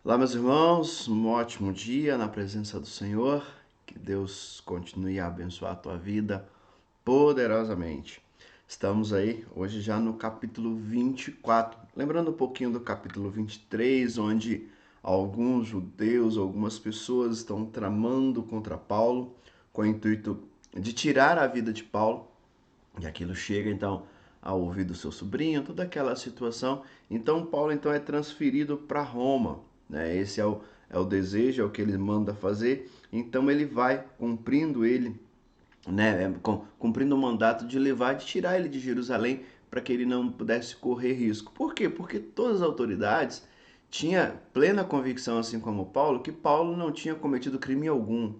Olá, meus irmãos, um ótimo dia na presença do Senhor. Que Deus continue a abençoar a tua vida poderosamente. Estamos aí hoje já no capítulo 24. Lembrando um pouquinho do capítulo 23, onde alguns judeus, algumas pessoas estão tramando contra Paulo com o intuito de tirar a vida de Paulo. E aquilo chega então ao ouvido do seu sobrinho, toda aquela situação. Então Paulo então é transferido para Roma, né? Esse é o desejo, é o que ele manda fazer. Então ele vai cumprindo ele, né? Cumprindo o mandato de levar, de tirar ele de Jerusalém para que ele não pudesse correr risco. Por quê? Porque todas as autoridades tinham plena convicção, assim como Paulo, que Paulo não tinha cometido crime algum.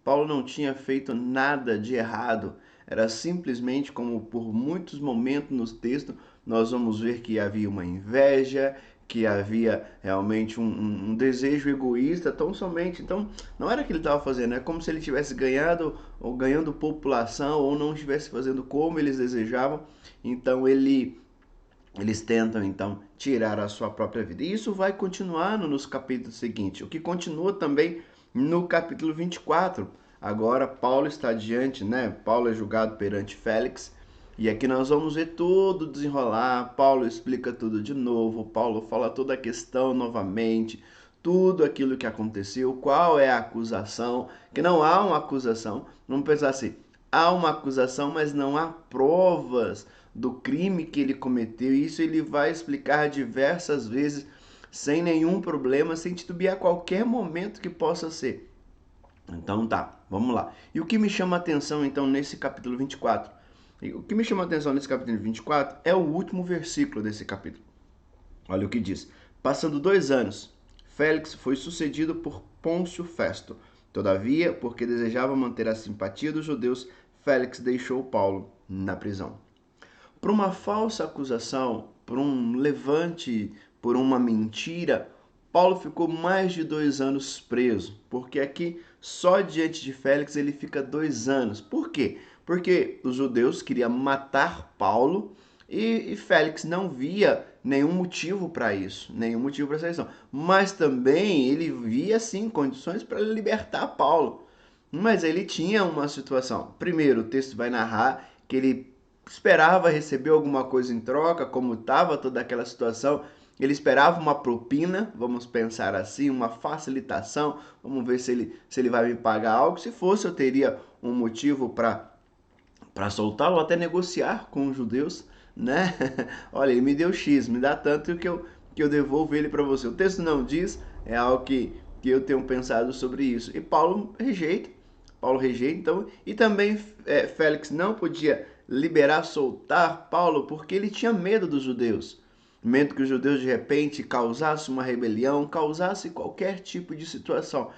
Paulo não tinha feito nada de errado. Era simplesmente como por muitos momentos no texto nós vamos ver que havia uma inveja, que havia realmente um desejo egoísta, tão somente. Então, não era o que ele estava fazendo, é como se ele tivesse ganhado ou ganhando população ou não estivesse fazendo como eles desejavam. Então, eles tentam então tirar a sua própria vida. E isso vai continuar nos capítulos seguintes, o que continua também no capítulo 24. Agora Paulo está diante, né? Paulo é julgado perante Félix. E aqui nós vamos ver tudo desenrolar. Paulo explica tudo de novo. Paulo fala toda a questão novamente. Tudo aquilo que aconteceu, qual é a acusação, que não há uma acusação. Vamos pensar assim, há uma acusação, mas não há provas do crime que ele cometeu. Isso ele vai explicar diversas vezes, sem nenhum problema, sem titubear a qualquer momento que possa ser. Então tá, vamos lá. E o que me chama a atenção então nesse capítulo 24? O que me chama a atenção nesse capítulo 24 é o último versículo desse capítulo. Olha o que diz. Passando 2 anos, Félix foi sucedido por Pôncio Festo. Todavia, porque desejava manter a simpatia dos judeus, Félix deixou Paulo na prisão. Por uma falsa acusação, por um levante, por uma mentira, Paulo ficou mais de 2 anos preso, porque aqui só diante de Félix ele fica 2 anos. Por quê? Porque os judeus queriam matar Paulo e Félix não via nenhum motivo para isso, nenhum motivo para essa questão. Mas também ele via sim condições para libertar Paulo. Mas ele tinha uma situação. Primeiro, o texto vai narrar que ele esperava receber alguma coisa em troca, como estava toda aquela situação. Ele esperava uma propina, vamos pensar assim, uma facilitação. Vamos ver se ele vai me pagar algo. Se fosse, eu teria um motivo para soltá-lo, até negociar com os judeus, né? Olha, ele me deu X, me dá tanto que eu devolvo ele para você. O texto não diz, é algo que eu tenho pensado sobre isso. E Paulo rejeita. Paulo rejeita, então, e também Félix não podia liberar, soltar Paulo, porque ele tinha medo dos judeus. Medo que os judeus de repente causassem uma rebelião, causassem qualquer tipo de situação.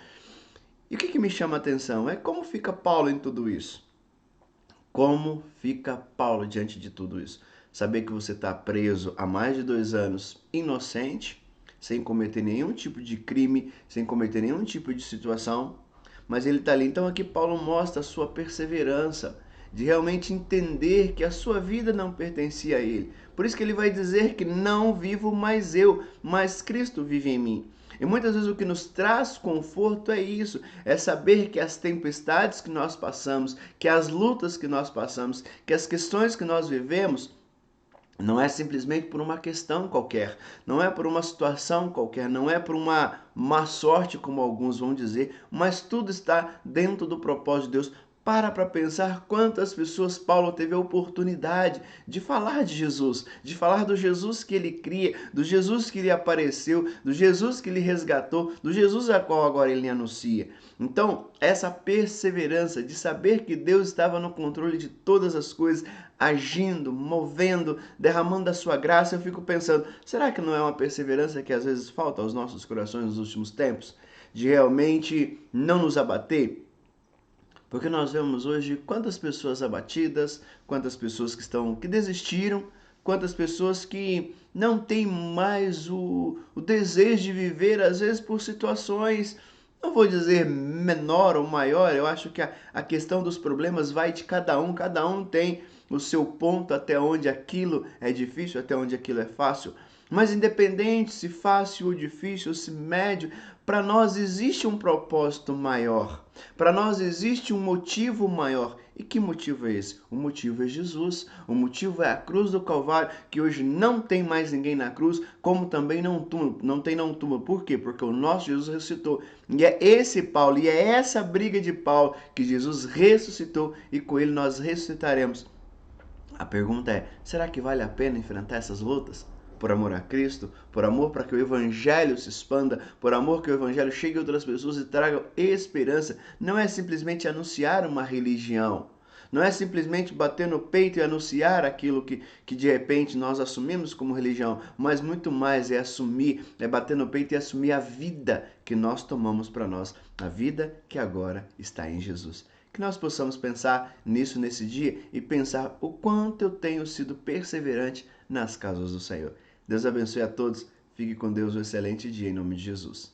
E o que me chama a atenção é como fica Paulo em tudo isso. Como fica Paulo diante de tudo isso? Saber que você está preso há mais de 2 anos, inocente, sem cometer nenhum tipo de crime, sem cometer nenhum tipo de situação, mas ele está ali. Então aqui Paulo mostra a sua perseverança, de realmente entender que a sua vida não pertencia a ele. Por isso que ele vai dizer que não vivo mais eu, mas Cristo vive em mim. E muitas vezes o que nos traz conforto é isso, é saber que as tempestades que nós passamos, que as lutas que nós passamos, que as questões que nós vivemos, não é simplesmente por uma questão qualquer, não é por uma situação qualquer, não é por uma má sorte, como alguns vão dizer, mas tudo está dentro do propósito de Deus. Para pensar quantas pessoas Paulo teve a oportunidade de falar de Jesus, de falar do Jesus que ele cria, do Jesus que lhe apareceu, do Jesus que lhe resgatou, do Jesus a qual agora ele anuncia. Então, essa perseverança de saber que Deus estava no controle de todas as coisas, agindo, movendo, derramando a sua graça, eu fico pensando, será que não é uma perseverança que às vezes falta aos nossos corações nos últimos tempos? De realmente não nos abater? Porque nós vemos hoje quantas pessoas abatidas, quantas pessoas que desistiram, quantas pessoas que não têm mais o desejo de viver, às vezes por situações, não vou dizer menor ou maior, eu acho que a questão dos problemas vai de cada um tem o seu ponto até onde aquilo é difícil, até onde aquilo é fácil. Mas independente se fácil ou difícil, se médio, para nós existe um propósito maior. Para nós existe um motivo maior. E que motivo é esse? O motivo é Jesus. O motivo é a cruz do Calvário, que hoje não tem mais ninguém na cruz, como também não tem túmulo. Por quê? Porque o nosso Jesus ressuscitou. E é esse Paulo, e é essa briga de Paulo que Jesus ressuscitou e com ele nós ressuscitaremos. A pergunta é: será que vale a pena enfrentar essas lutas? Por amor a Cristo, por amor para que o Evangelho se expanda, por amor que o Evangelho chegue a outras pessoas e traga esperança. Não é simplesmente anunciar uma religião, não é simplesmente bater no peito e anunciar aquilo que de repente nós assumimos como religião, mas muito mais é assumir, é bater no peito e assumir a vida que nós tomamos para nós, a vida que agora está em Jesus. Que nós possamos pensar nisso nesse dia e pensar o quanto eu tenho sido perseverante nas causas do Senhor. Deus abençoe a todos. Fique com Deus, um excelente dia em nome de Jesus.